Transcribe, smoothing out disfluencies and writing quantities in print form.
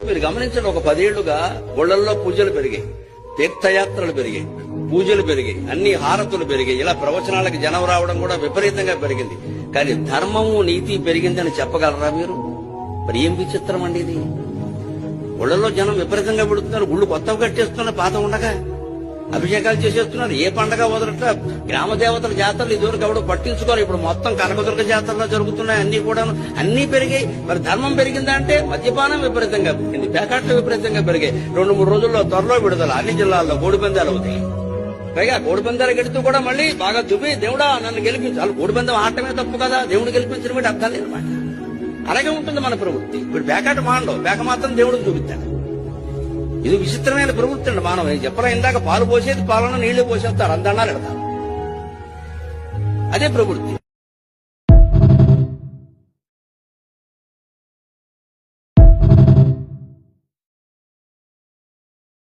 మీరు గమనించండి, ఒక 10 ఏళ్లుగా గుళ్లల్లో పూజలు పెరిగాయి, తీర్థయాత్రలు పెరిగాయి, పూజలు పెరిగాయి, అన్ని హారతులు పెరిగాయి, ఇలా ప్రవచనాలకు జనం రావడం కూడా విపరీతంగా పెరిగింది. కానీ ధర్మము నీతి పెరిగిందని చెప్పగలరా మీరు? మరి ఏం విచిత్రం అండి ఇది. గుళ్లలో జనం విపరీతంగా పెడుతున్నారు, గుళ్ళు కొత్తగా కట్టేస్తున్నారు, పాత ఉండగా అభిషేకాలు చేసేస్తున్నారు, ఏ పండగ వదలట. గ్రామ దేవతల జాతరలు ఇదివరకు ఎవడో పట్టించుకోరు, ఇప్పుడు మొత్తం కనకదుర్గ జాతరలో జరుగుతున్నాయి, అన్ని కూడా అన్ని పెరిగాయి. మరి ధర్మం పెరిగిందా అంటే మద్యపానం విపరీతంగా పెరిగింది, ప్యాకెట్లు విపరీతంగా పెరిగాయి. 2-3 రోజుల్లో త్వరలో విడుదల, అన్ని జిల్లాల్లో కోడిపందాలు అవుతాయి. పైగా కోడిపందాలు గెడుతూ కూడా మళ్ళీ బాగా దుబ్బి దేవుడా నన్ను గెలిపించాలి. కోడిపందం ఆటమే తప్పు కదా, దేవుడు గెలిపించిన వీటి అర్థం లేదన్నమాట. అలాగే ఉంటుంది మన ప్రవృత్తి. ఇప్పుడు ప్యాకెట్ మాండవు, పేక మాత్రం దేవుడికి చూపిస్తాడు. ఇది విచిత్రమైన ప్రవృత్తి అండి. మానవ చెప్పరా, ఇందాక పాలు పోసేది పాలన నీళ్లు పోసేస్తారు, అందన్నారు పెడతారు. అదే ప్రవృత్తి.